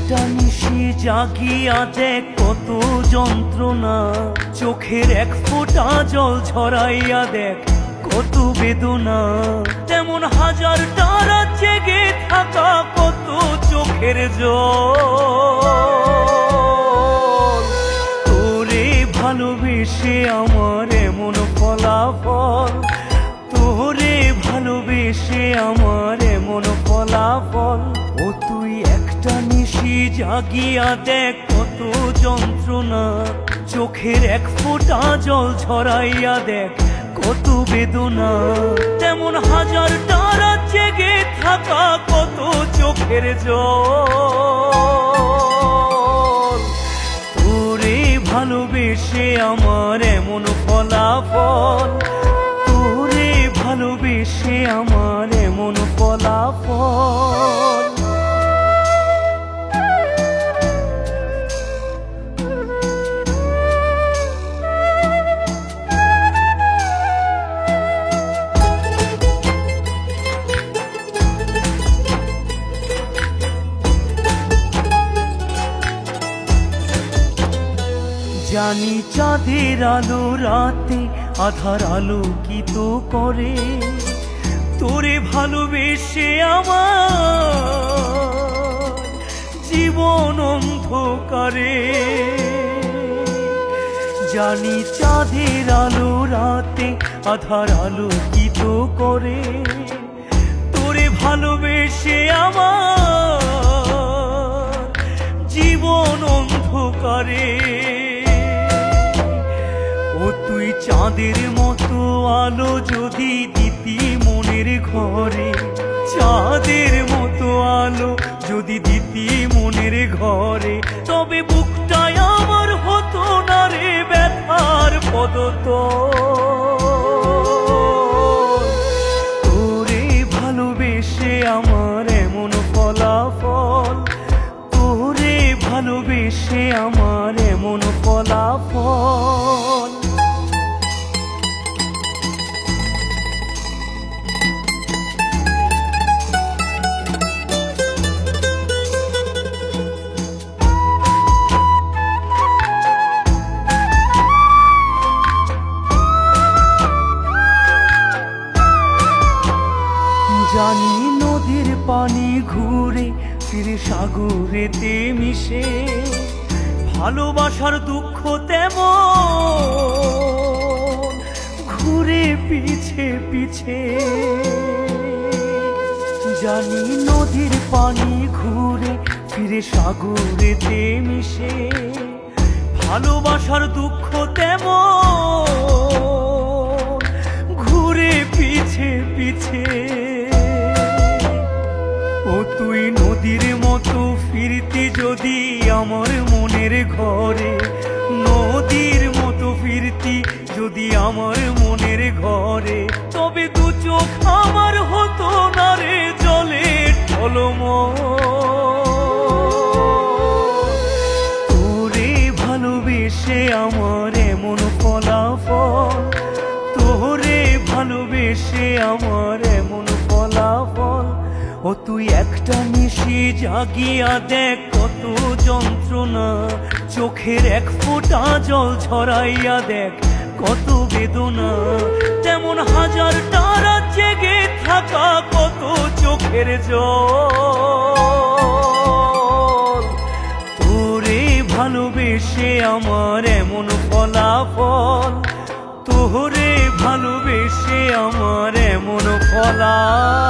একটা নিশি জাগিয়া দেখ কত যন্ত্রণা, চোখের এক ফোঁটা জল ঝরাইয়া দেখ কত বেদনা। তেমন হাজার তারা জেগে থাকা কত চোখের জল। তোরে ভালোবেসে আমার এমন ফলাফল, তোরে ভালোবেসে আমার এমন ফলাফল। ও তুই একটা নিশি জাগিয়া দেখ কত যন্ত্রণা, চোখের এক ফোঁটা জল ঝরাইয়া দেখ কত বেদনা। তেমন হাজার তারা জেগে থাকা কত চোখের জল। তোরে ভালোবেসে আমার এমন ফলাফল, তোরে ভালোবেসে আমার এমন ফলাফল। জানি চাঁদের আলো রাতে আধার আলোকিত করে, তোরে ভালোবেসে আমার জীবন অন্ধকারে। জানি চাঁদের আলো রাতে আধার আলোকিত করে, তোরে ভালোবেসে আমার জীবন অন্ধকারে। ও তুই চাঁদের মতো আলো যদি দিতি মনের ঘরে, চাঁদের মতো আলো যদি দিতি মনের ঘরে, তবে বুকটাই আমার হতো না রে ব্যথার পদতল। তোরে ভালোবেসে আমার এমন ফলাফল, তোরে ভালোবেসে আমার এমন ফলাফল। জানি নদীর পানি ঘুরে ফিরে সাগরেতে মিশে, ভালোবাসার দুঃখ তেমন ঘুরে পিছে পিছে। জানি নদীর পানি ঘুরে ফিরে সাগরেতে মিশে, ভালোবাসার দুঃখ তেমন ঘুরে পিছে পিছে। ও তুই নদীর মতো ফিরতি যদি আমার মনের ঘরে, নদীর মতো ফিরতি যদি আমার মনের ঘরে, তবে দু চোখ আমার হতো না রে জলে টলমল। তোরে ভালোবেসে আমার এমন ফলাফল, তোরে ভালোবেসে আমার এমন ফলাফল। ও তুই একটা নিশি জাগিয়া দেখ কত যন্ত্রণা, চোখের এক ফোঁটা জল ঝরাইয়া দেখ কত বেদনা। তেমন হাজার তারা জেগে থাকা কত চোখের জল। তোরে ভালোবেসে আমার এমন ফলাফল, তোরে ভালোবেসে আমার এমন ফলাফল।